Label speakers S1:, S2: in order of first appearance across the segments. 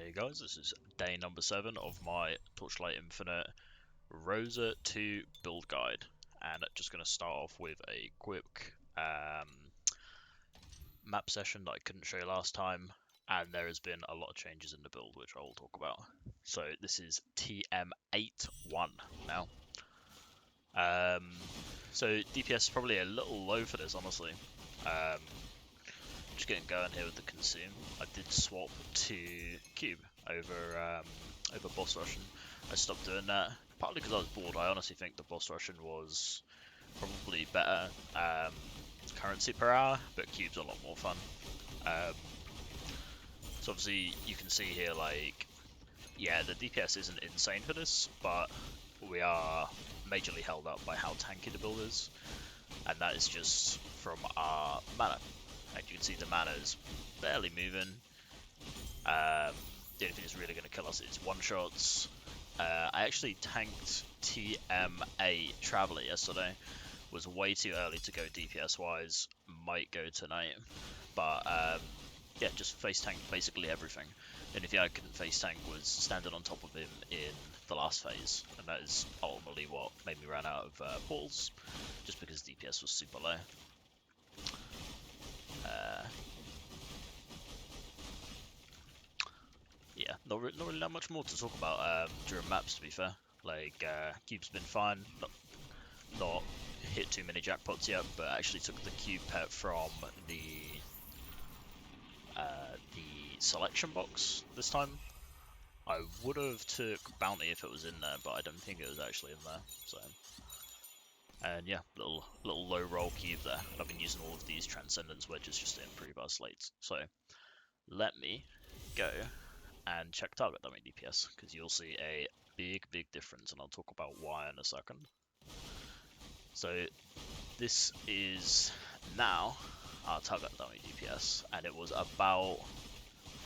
S1: Hey guys, this is day number 7 of my Torchlight Infinite Rosa 2 build guide, and just going to start off with a quick map session that I couldn't show you last time, and there has been a lot of changes in the build which I will talk about. So this is TM81 now. So DPS is probably a little low for this, honestly. Just getting going here with the consume. I did swap to cube over boss rushing. I stopped doing that partly because I was bored. I honestly think the boss rushing was probably better currency per hour, but cube's a lot more fun. So obviously you can see here, like, yeah, the DPS isn't insane for this, but we are majorly held up by how tanky the build is, and that is just from our mana. Like you can see, the mana is barely moving. The only thing that's really going to kill us is one-shots. I actually tanked TMA Traveler yesterday. Was way too early to go DPS-wise. Might go tonight. But yeah, just face tank basically everything. The only thing I couldn't face tank was standing on top of him in the last phase. And that is ultimately what made me run out of portals. Just because DPS was super low. Yeah, not really that much more to talk about during maps, to be fair. Like, cube's been fine, not hit too many jackpots yet, but actually took the cube pet from the selection box this time. I would have took bounty if it was in there, but I don't think it was actually in there. So, and yeah, little low roll cube there. And I've been using all of these transcendence wedges just to improve our slates. So, let me go and check target dummy DPS, because you'll see a big difference, and I'll talk about why in a second. So this is now our target dummy DPS, and it was about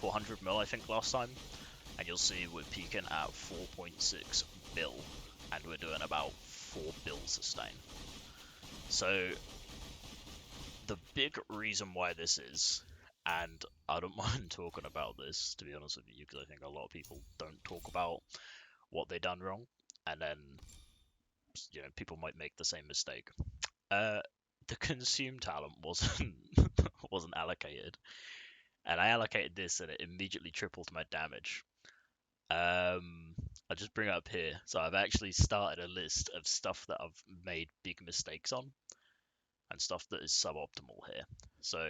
S1: 400 mil I think last time, and you'll see we're peaking at 4.6 mil, and we're doing about 4 bill sustain. So the big reason why this is, and I don't mind talking about this, to be honest with you, because I think a lot of people don't talk about what they done wrong, and then, you know, people might make the same mistake. The consume talent wasn't allocated, and I allocated this, and it immediately tripled my damage. I'll just bring it up here. So I've actually started a list of stuff that I've made big mistakes on, and stuff that is suboptimal here. So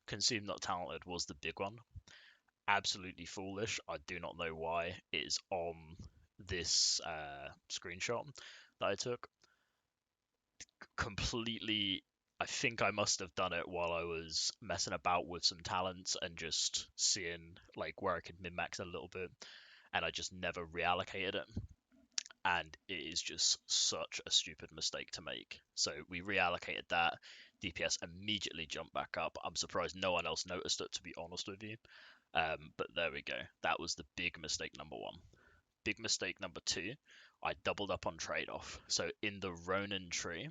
S1: consume not talented was the big one. Absolutely foolish. I do not know why it is on this screenshot that I took. Completely, I think I must have done it while I was messing about with some talents and just seeing like where I could min-max a little bit, and I just never reallocated it. And it is just such a stupid mistake to make. So we reallocated that. DPS immediately jumped back up. I'm surprised no one else noticed it, to be honest with you. But there we go. That was the big mistake number 1. Big mistake number 2, I doubled up on trade-off. So in the Ronin tree,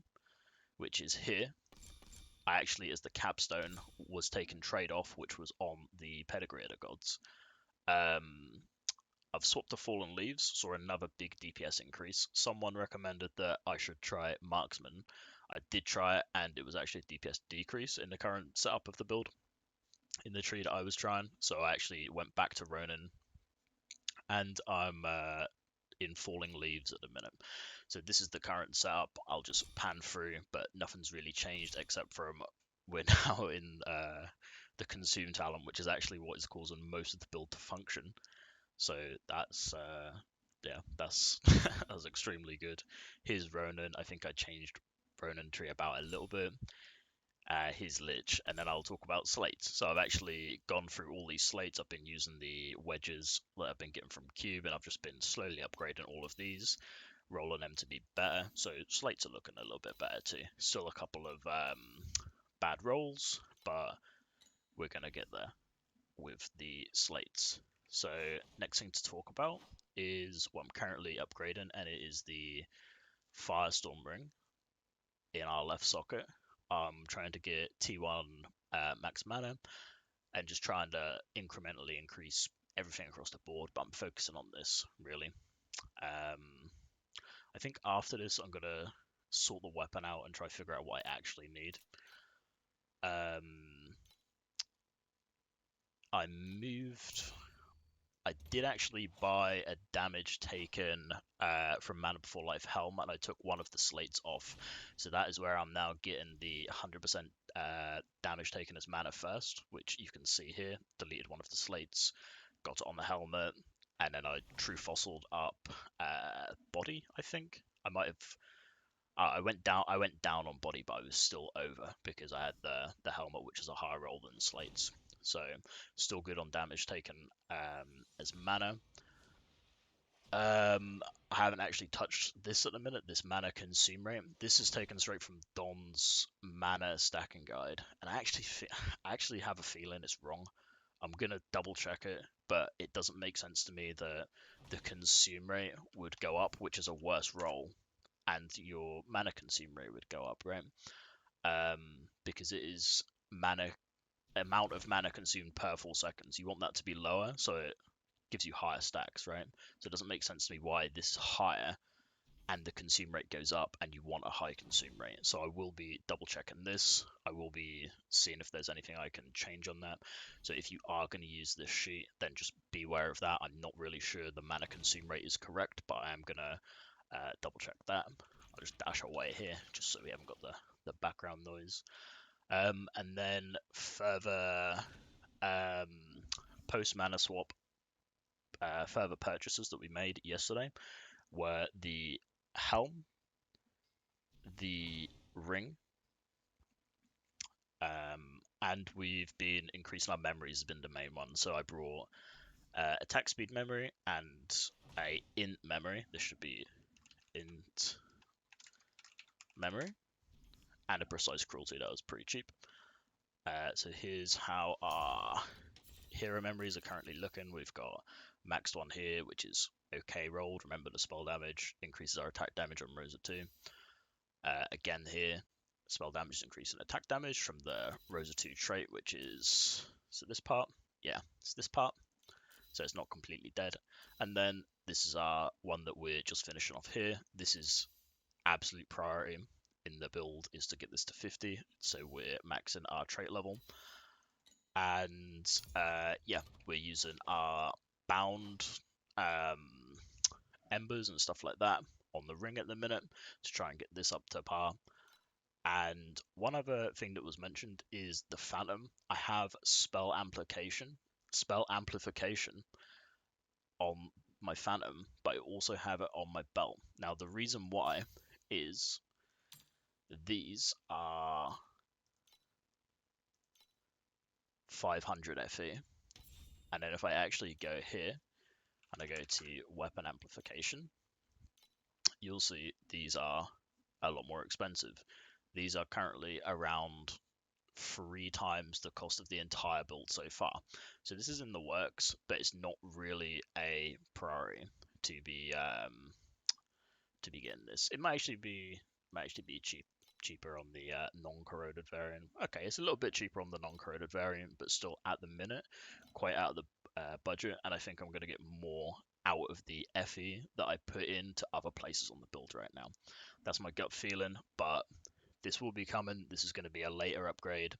S1: which is here, I actually, as the capstone, was taken trade-off, which was on the Pedigree of the Gods. I've swapped to Fallen Leaves, saw another big DPS increase. Someone recommended that I should try Marksman. I did try it, and it was actually a DPS decrease in the current setup of the build in the tree that I was trying. So I actually went back to Ronin, and I'm in Falling Leaves at the minute. So this is the current setup. I'll just pan through, but nothing's really changed except from we're now in the Consume talent, which is actually what is causing most of the build to function. So that's yeah, that's that's extremely good. Here's Ronin. I think I changed Ronin tree about a little bit. His Lich, and then I'll talk about slates. So I've actually gone through all these slates. I've been using the wedges that I've been getting from Cube, and I've just been slowly upgrading all of these, rolling them to be better. So slates are looking a little bit better too. Still a couple of bad rolls, but we're gonna get there with the slates. So next thing to talk about is what I'm currently upgrading, and it is the Firestorm ring in our left socket. I'm trying to get T1 max mana, and just trying to incrementally increase everything across the board, but I'm focusing on this really. I think after this, I'm gonna sort the weapon out and try to figure out what I actually need. I moved. I did actually buy a damage taken from Mana Before Life Helm, and I took one of the slates off. So that is where I'm now getting the 100% damage taken as mana first, which you can see here. Deleted one of the slates, got it on the helmet, and then I true fossiled up body. I think I might have. I went down. I went down on body, but I was still over because I had the helmet, which is a higher roll than slates. So still good on damage taken as mana. I haven't actually touched this at the minute. This mana consume rate. This is taken straight from Don's mana stacking guide, and I actually have a feeling it's wrong. I'm gonna double check it, but it doesn't make sense to me that the consume rate would go up, which is a worse roll, and your mana consume rate would go up, right? Because it is mana amount of mana consumed per 4 seconds. You want that to be lower, so it gives you higher stacks, right? So it doesn't make sense to me why this is higher and the consume rate goes up and you want a high consume rate. So I will be double checking this. I will be seeing if there's anything I can change on that. So if you are going to use this sheet, then just be aware of that. I'm not really sure the mana consume rate is correct, but I am going to double check that. I'll just dash away here just so we haven't got the background noise. And then further post mana swap, further purchases that we made yesterday were the helm, the ring, and we've been increasing our memories has been the main one. So I brought attack speed memory and a int memory. This should be int memory and a precise cruelty. That was pretty cheap. So here's how our hero memories are currently looking. We've got maxed one here, which is okay rolled. Remember the spell damage increases our attack damage on Rosa 2. Again here, spell damage is increasing attack damage from the Rosa 2 trait, which is this part? Yeah, it's this part. So it's not completely dead. And then this is our one that we're just finishing off here. This is absolute priority in the build is to get this to 50. So we're maxing our trait level. And yeah, we're using our bound embers and stuff like that on the ring at the minute to try and get this up to par. And one other thing that was mentioned is the Phantom. I have spell amplification on my Phantom, but I also have it on my belt. Now the reason why is these are 500 FE, and then if I actually go here and I go to weapon amplification, you'll see these are a lot more expensive. These are currently around 3 times the cost of the entire build so far. So this is in the works, but it's not really a priority to be getting this. It might actually be cheaper on the non-corroded variant. Okay, it's a little bit cheaper on the non-corroded variant, but still at the minute quite out of the budget, and I think I'm going to get more out of the FE that I put into other places on the build right now. That's my gut feeling, but this will be coming. This is going to be a later upgrade,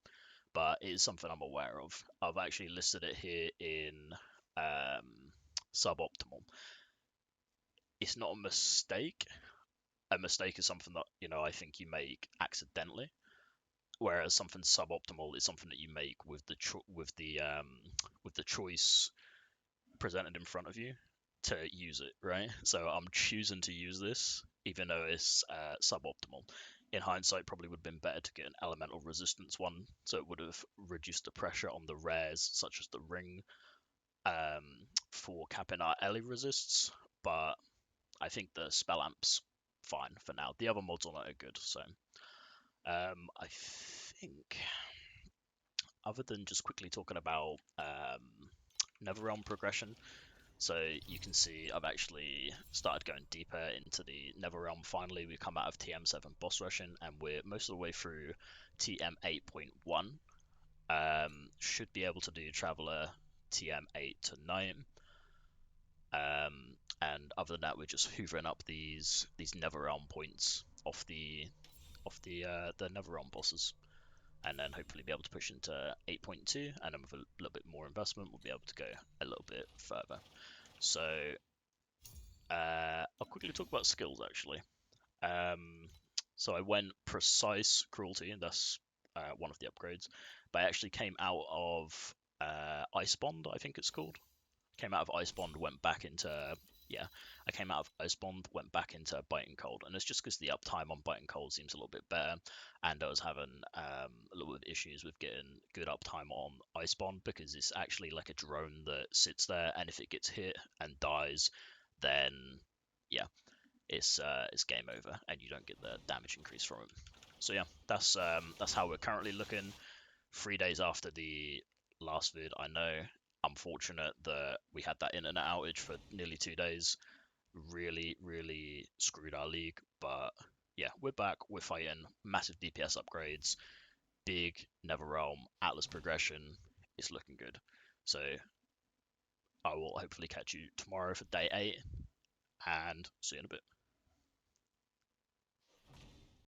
S1: but it is something I'm aware of. I've actually listed it here in suboptimal. It's not a mistake. A mistake is something that I think you make accidentally, whereas something suboptimal is something that you make with the choice presented in front of you to use it, right? So I'm choosing to use this even though it's suboptimal. In hindsight, probably would have been better to get an elemental resistance one, so it would have reduced the pressure on the rares such as the ring for capping our Ellie resists, but I think the spell amp's fine for now. The other mods on it are good, so I think other than just quickly talking about Netherrealm progression, so you can see I've actually started going deeper into the Netherrealm. Finally, we come out of TM7 boss rushing, and we're most of the way through TM 8.1. Should be able to do Traveler TM8 to 9. And other than that, we're just hoovering up these Netherrealm points off the Netherrealm bosses, and then hopefully be able to push into 8.2, and then with a little bit more investment, we'll be able to go a little bit further. So I'll quickly talk about skills actually. So I went precise cruelty, and that's one of the upgrades, but I actually came out of Ice Bond, I think it's called. Came out of Ice Bond, went back into I came out of Ice Bond, went back into Biting Cold, and it's just because the uptime on Biting Cold seems a little bit better, and I was having a little bit of issues with getting good uptime on Ice Bond because it's actually like a drone that sits there, and if it gets hit and dies, then yeah, it's game over, and you don't get the damage increase from it. So yeah, that's how we're currently looking. 3 days after the last vid, I know, unfortunate that we had that internet outage for nearly 2 days. Really, really screwed our league. But yeah, we're back. We're fighting massive DPS upgrades, big Netherrealm Atlas progression. It's looking good. So I will hopefully catch you tomorrow for day 8, and see you in a bit.